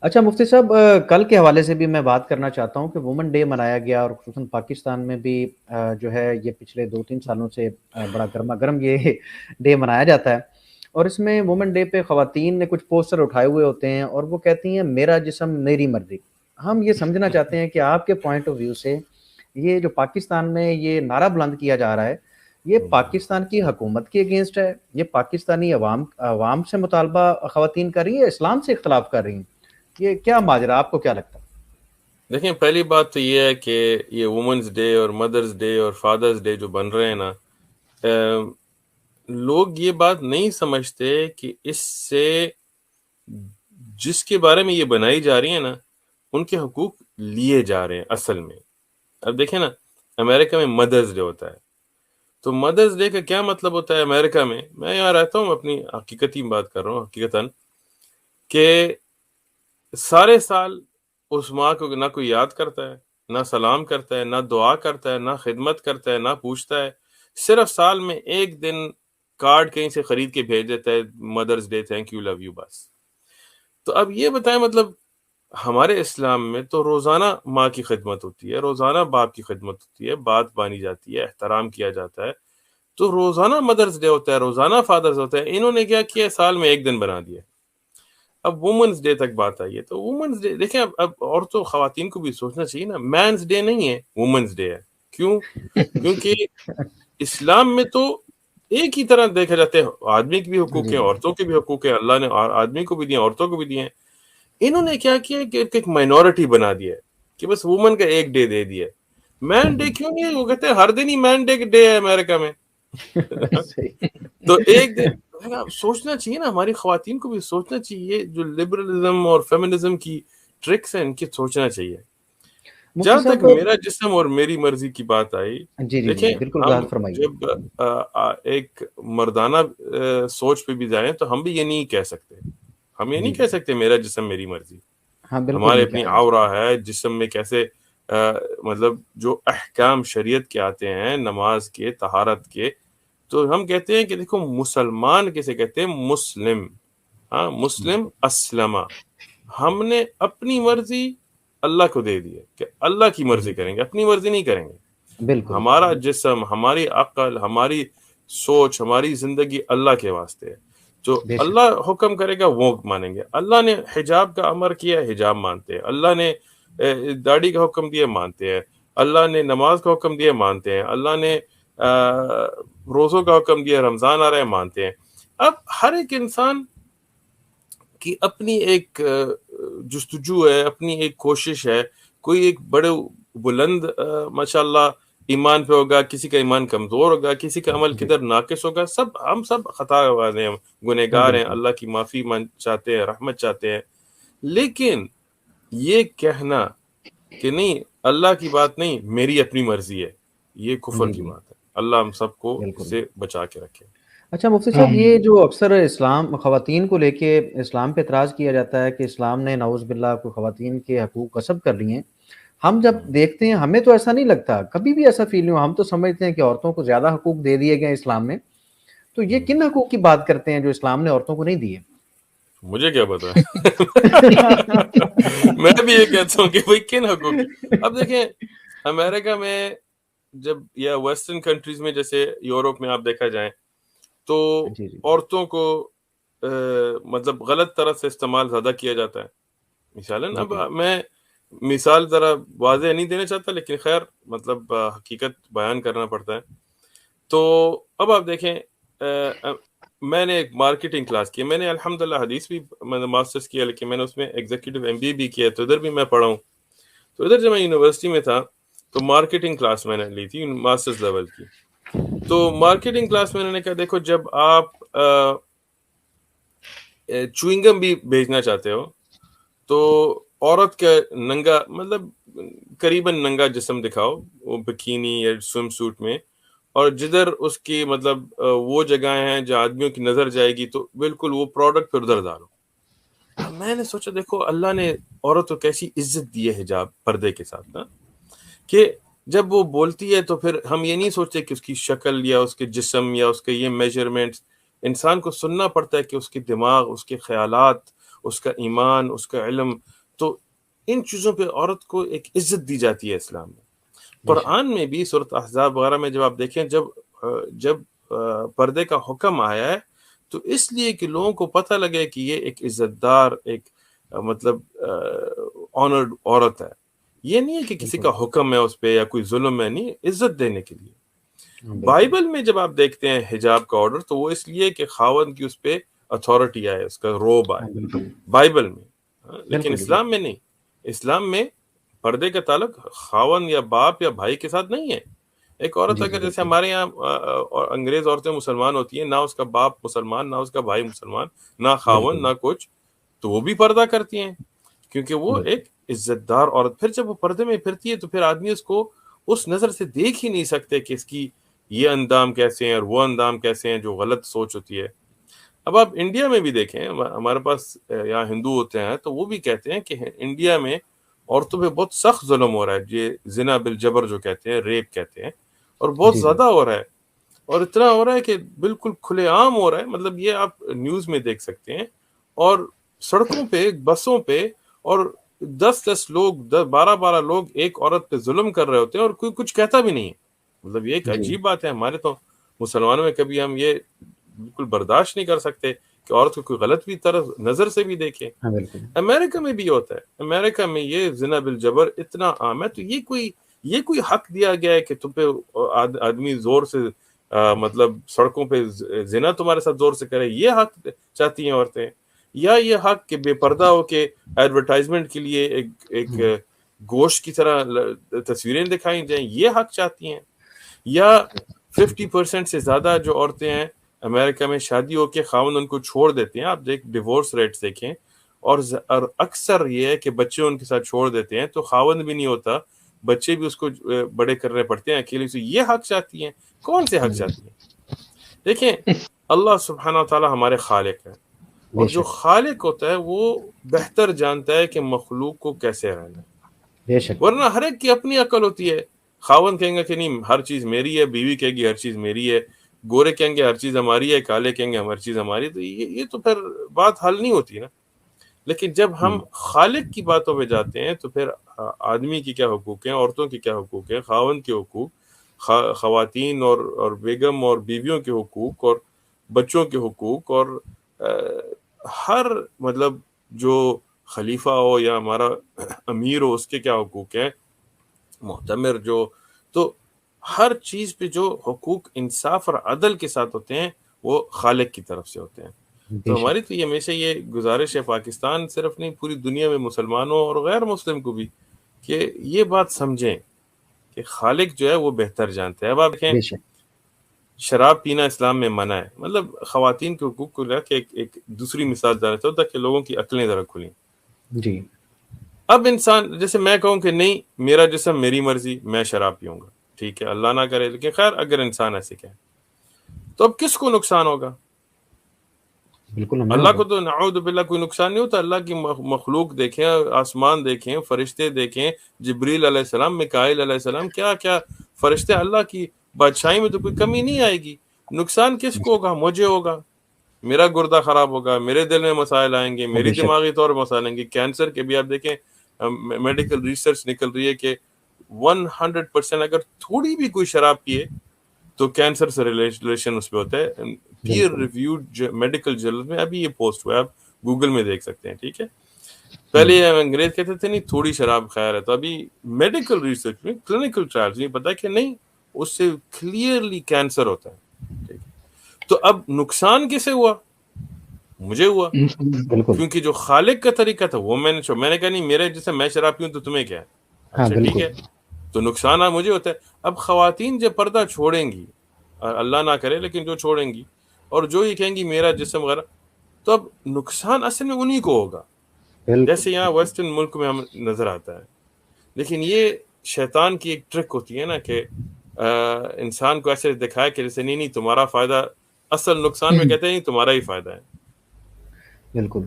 اچھا مفتی صاحب، کل کے حوالے سے بھی میں بات کرنا چاہتا ہوں کہ وومن ڈے منایا گیا، اور خصوصاً پاکستان میں بھی جو ہے یہ پچھلے 2-3 سالوں سے بڑا گرما گرم یہ ڈے منایا جاتا ہے۔ اور اس میں وومن ڈے پہ خواتین نے کچھ پوسٹر اٹھائے ہوئے ہوتے ہیں اور وہ کہتی ہیں میرا جسم میری مرضی۔ ہم یہ سمجھنا چاہتے ہیں کہ آپ کے پوائنٹ آف ویو سے یہ جو پاکستان میں یہ نعرہ بلند کیا جا رہا ہے، یہ پاکستان کی حکومت کے اگینسٹ ہے، یہ پاکستانی عوام سے مطالبہ خواتین کر رہی ہے، اسلام سے اختلاف کر رہی ہیں؟ یہ کیا ماجرا، آپ کو کیا لگتا ہے؟ دیکھیں، پہلی بات تو یہ ہے کہ یہ وومنز ڈے اور مدرز ڈے اور فادرز ڈے جو بن رہے ہیں نا، لوگ یہ بات نہیں سمجھتے کہ اس سے جس کے بارے میں یہ بنائی جا رہی ہیں نا، ان کے حقوق لیے جا رہے ہیں اصل میں۔ اب دیکھیں نا، امریکہ میں مدرز ڈے ہوتا ہے، تو مدرز ڈے کا کیا مطلب ہوتا ہے امریکہ میں یہاں رہتا ہوں، اپنی حقیقتی بات کر رہا ہوں حقیقتاً، کہ سارے سال اس ماں کو نہ کوئی یاد کرتا ہے، نہ سلام کرتا ہے، نہ دعا کرتا ہے، نہ خدمت کرتا ہے، نہ پوچھتا ہے، صرف سال میں ایک دن کارڈ کہیں سے خرید کے بھیج دیتا ہے، mother's day, thank you, love you, بس۔ تو اب یہ بتائیں، مطلب ہمارے اسلام میں تو روزانہ ماں کی خدمت ہوتی ہے، روزانہ باپ کی خدمت ہوتی ہے، بات مانی جاتی ہے، احترام کیا جاتا ہے، تو روزانہ مدرز ڈے ہوتا ہے، روزانہ فادرز ہوتا ہے۔ انہوں نے کیا کیا، سال میں ایک دن بنا دیا۔ اب وومنز ڈے تک بات آئی ہے، تو وومنز ڈے دیکھیں، اب عورتوں خواتین کو بھی سوچنا چاہیے نا، مینز ڈے نہیں ہے، وومنز ڈے ہے۔ کیوں؟ کیونکہ اسلام میں تو ایک ہی طرح دیکھا جاتے ہیں، آدمی کے بھی حقوق جی ہیں، جی عورتوں کے بھی حقوق ہیں، اللہ نے آدمی کو بھی دیے، عورتوں کو بھی دیے ہیں۔ انہوں نے کیا کیا کہ ایک مائنورٹی بنا دیا ہے کہ بس وومن کا ایک ڈے دے دیا ہے۔ مین ڈے کیوں نہیں ہے؟ وہ کہتے ہیں ہر دن ہی مین ڈے ہے امریکہ میں۔ صحیح۔ تو ایک دن سوچنا چاہیے نا، ہماری خواتین کو بھی سوچنا چاہیے، جو لبرلزم اور فیمنزم کی ٹرکس ہیں ان کی سوچنا چاہیے۔ مفتی جہاں تک صاحب، میرا جسم اور میری مرضی کی بات آئی، جی جی جی دیکھیں، بالکل ہم وضاحت فرمائیے۔ جب ایک مردانہ سوچ پہ بھی جائیں تو ہم بھی یہ نہیں کہہ سکتے، ہم یہ جی نہیں جی کہہ سکتے میرا جسم میری مرضی۔ ہاں بالکل ہمارے نہیں اپنی کہا جا عورہ سکتا۔ ہے، جسم میں کیسے مطلب جو احکام شریعت کے آتے ہیں، نماز کے، طہارت کے، تو ہم کہتے ہیں کہ دیکھو، مسلمان کیسے کہتے ہیں؟ مسلم، ہاں، مسلم اسلمہ، ہم نے اپنی مرضی اللہ کو دے دی ہے کہ اللہ کی مرضی جی کریں گے، اپنی مرضی نہیں کریں گے۔ بالکل ہمارا جسم، ہماری عقل، ہماری سوچ، ہماری زندگی اللہ کے واسطے ہے۔ جو بے شک۔ اللہ حکم کرے گا وہ مانیں گے۔ اللہ نے حجاب کا امر کیا ہے، حجاب مانتے ہیں۔ اللہ نے داڑھی کا حکم دیا، مانتے ہیں۔ اللہ نے نماز کا حکم دیا، مانتے ہیں۔ اللہ نے روزوں کا حکم دیا، رمضان آ رہا ہے، مانتے ہیں۔ اب ہر ایک انسان کی اپنی ایک جستجو ہے، اپنی ایک کوشش ہے۔ کوئی ایک بڑے بلند ماشاءاللہ ایمان پہ ہوگا، کسی کا ایمان کمزور ہوگا، کسی کا عمل جی کدھر ناقص ہوگا، ہم سب خطا والے ہیں، ہاں گنہگار ہیں، بالکل اللہ کی معافی چاہتے ہیں، رحمت چاہتے ہیں۔ لیکن یہ کہنا کہ نہیں، اللہ کی بات نہیں، میری اپنی مرضی ہے، یہ کفر جی کی جی بات ہے۔ اللہ ہم سب کو اس بالکل۔ سے بچا کے رکھے۔ اچھا مفتی صاحب، یہ جو اکثر اسلام خواتین کو لے کے اسلام پہ اعتراض کیا جاتا ہے کہ اسلام نے نعوذ باللہ کو خواتین کے حقوق غصب کر لیے ہیں، ہم جب دیکھتے ہیں ہمیں تو ایسا نہیں لگتا، کبھی بھی ایسا فیل نہیں ہوا، ہم تو سمجھتے ہیں کہ عورتوں کو زیادہ حقوق دے دیے گئے ہیں اسلام میں۔ تو یہ کن حقوق کی بات کرتے ہیں جو اسلام نے عورتوں کو نہیں دیے؟ مجھے کیا پتا میں بھی یہ کہتا ہوں کہ بھائی کن حقوق کی۔ اب دیکھیں، امریکہ میں جب، یا ویسٹرن کنٹریز میں، جیسے یورپ میں آپ دیکھا جائیں، تو جی جی عورتوں کو مطلب غلط طرح سے استعمال زیادہ کیا جاتا ہے۔ مثالاً، جی اب جی میں مثال ذرا واضح نہیں دینا چاہتا، لیکن خیر، مطلب حقیقت بیان کرنا پڑتا ہے۔ تو اب آپ دیکھیں، میں نے ایک مارکیٹنگ کلاس کی، میں نے الحمدللہ حدیث بھی میں نے ماسٹرز کیا، لیکن میں نے اس میں ایگزیکٹو ایم بی اے بھی کیا، تو ادھر بھی میں پڑھا ہوں۔ تو ادھر جب میں یونیورسٹی میں تھا تو مارکیٹنگ کلاس میں نے لی تھی، ماسٹرز لیول کی۔ تو مارکیٹنگ کلاس میں انہوں نے کہا، دیکھو، جب آپ چوئنگم بھی بھیجنا چاہتے ہو تو عورت کا ننگا، مطلب قریباً ننگا جسم دکھاؤ، وہ بکینی یا سوئم سوٹ میں، اور جدھر اس کی مطلب وہ جگہیں ہیں جہاں آدمیوں کی نظر جائے گی تو بالکل وہ پروڈکٹ پھر ادھر ڈالو۔ اب میں نے سوچا، دیکھو، اللہ نے عورت کو کیسی عزت دی ہے حجاب، پردے کے ساتھ نا، کہ جب وہ بولتی ہے تو پھر ہم یہ نہیں سوچتے کہ اس کی شکل یا اس کے جسم یا اس کے یہ میجرمنٹس، انسان کو سننا پڑتا ہے کہ اس کے دماغ، اس کے خیالات، اس کا ایمان، اس کا علم، تو ان چیزوں پہ عورت کو ایک عزت دی جاتی ہے اسلام میں۔ قرآن میں بھی سورۃ احزاب وغیرہ میں جب آپ دیکھیں، جب پردے کا حکم آیا ہے تو اس لیے کہ لوگوں کو پتہ لگے کہ یہ ایک عزت دار، ایک مطلب آنرڈ عورت ہے۔ یہ نہیں ہے کہ کسی کا حکم ہے اس پہ یا کوئی ظلم ہے، نہیں، عزت دینے کے لیے۔ بائبل میں جب آپ دیکھتے ہیں حجاب کا آرڈر، تو وہ اس لیے کہ خاوند کی اس پہ اتھارٹی آئے، اس کا روب آئے بائبل میں، لیکن اسلام میں نہیں۔ اسلام میں پردے کا تعلق خاوند یا باپ یا بھائی کے ساتھ نہیں ہے۔ ایک عورت اگر جیسے ہمارے یہاں انگریز عورتیں مسلمان ہوتی ہیں، نہ اس کا باپ مسلمان، نہ اس کا بھائی مسلمان، نہ خاوند، نہ کچھ، تو وہ بھی پردہ کرتی ہیں کیونکہ وہ ایک عزت دار عورت۔ پھر جب وہ پردے میں پھرتی ہے تو پھر آدمی اس کو اس نظر سے دیکھ ہی نہیں سکتے کہ اس کی یہ اندام کیسے ہیں اور وہ اندام کیسے ہیں، جو غلط سوچ ہوتی ہے۔ اب آپ انڈیا میں بھی دیکھیں، ہمارے پاس یہاں ہندو ہوتے ہیں تو وہ بھی کہتے ہیں کہ انڈیا میں عورتوں پہ بہت سخت ظلم ہو رہا ہے، یہ زنا بالجبر جو کہتے ہیں، ریپ کہتے ہیں، اور بہت زیادہ ہو رہا ہے، اور اتنا ہو رہا ہے کہ بالکل کھلے عام ہو رہا ہے۔ مطلب یہ آپ نیوز میں دیکھ سکتے ہیں، اور سڑکوں پہ، بسوں پہ، اور 10 لوگ، 12 لوگ ایک عورت پہ ظلم کر رہے ہوتے ہیں اور کوئی کچھ کہتا بھی نہیں ہے۔ مطلب یہ ایک عجیب بات ہے۔ ہمارے تو مسلمانوں میں کبھی ہم یہ بالکل برداشت نہیں کر سکتے کہ عورت کو کوئی غلط بھی طرف نظر سے بھی دیکھے۔ امریکہ میں بھی ہوتا ہے، امریکہ میں یہ زنا بالجبر اتنا عام ہے، تو یہ کوئی حق دیا گیا ہے کہ تم پہ آدمی زور سے مطلب سڑکوں پہ زنا تمہارے ساتھ زور سے کرے؟ یہ حق چاہتی ہیں عورتیں؟ یا یہ حق کہ بے پردہ ہو کے ایڈورٹائزمنٹ کے لیے ایک گوشت کی طرح تصویریں دکھائی جائیں، یہ حق چاہتی ہیں؟ یا 50% سے زیادہ جو عورتیں ہیں امریکہ میں، شادی ہو کے خاوند ان کو چھوڑ دیتے ہیں، آپ ڈیورس ریٹس دیکھیں، اور اکثر یہ ہے کہ بچے ان کے ساتھ چھوڑ دیتے ہیں، تو خاوند بھی نہیں ہوتا، بچے بھی اس کو بڑے کرنے پڑتے ہیں اکیلے سے۔ یہ حق چاہتی ہیں؟ کون سے حق چاہتی ہیں؟ دیکھیں، اللہ سبحانہ و تعالیٰ ہمارے خالق ہے، اور جو خالق ہوتا ہے وہ بہتر جانتا ہے کہ مخلوق کو کیسے رہنا ہے، ورنہ ہر ایک کی اپنی عقل ہوتی ہے۔ خاوند کہیں گے کہ نہیں، ہر چیز میری ہے، بیوی کہے گی ہر چیز میری ہے، گورے کہیں گے ہر چیز ہماری ہے، کالے کہیں گے ہر چیز ہماری، تو یہ تو پھر بات حل نہیں ہوتی نا۔ لیکن جب ہم خالق کی باتوں پہ جاتے ہیں تو پھر آدمی کی کیا حقوق ہیں، عورتوں کی کیا حقوق ہیں، خاوند کے حقوق، خواتین اور بیگم اور بیویوں کے حقوق، اور بچوں کے حقوق، اور ہر مطلب جو خلیفہ ہو یا ہمارا امیر ہو اس کے کیا حقوق ہیں، معتمر جو، تو ہر چیز پہ جو حقوق انصاف اور عدل کے ساتھ ہوتے ہیں وہ خالق کی طرف سے ہوتے ہیں۔ تو ہماری تو یہ ہمیشہ یہ گزارش ہے، پاکستان صرف نہیں، پوری دنیا میں مسلمانوں اور غیر مسلم کو بھی، کہ یہ بات سمجھیں کہ خالق جو ہے وہ بہتر جانتا ہے۔ اب آپ دیکھیں، شراب پینا اسلام میں منع ہے، مطلب خواتین کے حقوق کو لے کے ایک دوسری مثال دینا چاہتا ہوں تاکہ لوگوں کی عقلیں ذرا کھلیں۔ جی، اب انسان، جیسے میں کہوں کہ نہیں، میرا جسم میری مرضی، میں شراب پیوں گا، ٹھیک ہے، اللہ نہ کرے، لیکن خیر اگر انسان ایسے کہے تو اب کس کو نقصان ہوگا؟ اللہ کو تو نعوذ باللہ کوئی نقصان نہیں ہوتا۔ اللہ کی مخلوق دیکھیں، آسمان دیکھیں، فرشتے دیکھیں، جبریل علیہ السلام، میکائیل علیہ السلام، کیا کیا فرشتے، اللہ کی بادشاہی میں تو کوئی کمی نہیں آئے گی۔ نقصان کس کو ہوگا؟ مجھے ہوگا، میرا گردہ خراب ہوگا، میرے دل میں مسائل آئیں گے، میری دماغی طور مسائل آئیں گے۔ کینسر کے بھی آپ دیکھیں، میڈیکل ریسرچ نکل رہی ہے کہ 100% اگر تھوڑی بھی کوئی شراب پیے تو کینسر سے ریلیشن اس پہ ہوتا ہے۔ پیئر ریویوڈ میڈیکل جرنل میں ابھی یہ پوسٹ ہوا ہے، آپ گوگل میں دیکھ سکتے ہیں، ٹھیک ہے۔ پہلے انگریز کہتے تھے نہیں، تھوڑی شراب خیر ہے، تو ابھی میڈیکل ریسرچ میں، کلینکل ٹرائلز میں پتا کہ نہیں، اس سے کلیئرلی کینسر ہوتا ہے، ٹھیک ہے۔ تو اب نقصان کسے ہوا؟ مجھے ہوا، کیونکہ جو خالق کا طریقہ تھا وہ میں نے کہا نہیں، میرے جیسے میں شراب پیوں تو تمہیں کیا ہے؟ اچھا ٹھیک ہے، تو نقصان مجھے ہوتا ہے۔ اب خواتین جب پردہ چھوڑیں گی، اللہ نہ کرے لیکن جو چھوڑیں گی، اور جو یہ کہیں گی میرا جسم وغیرہ، تو اب نقصان اصل میں انہی کو ہوگا، جیسے یہاں ویسٹرن ملک میں ہم نظر آتا ہے۔ لیکن یہ شیطان کی ایک ٹرک ہوتی ہے نا، کہ انسان کو ایسے دکھائے کہ جیسے نہیں تمہارا فائدہ، اصل نقصان میں کہتے ہیں نہیں تمہارا ہی فائدہ ہے۔ بالکل۔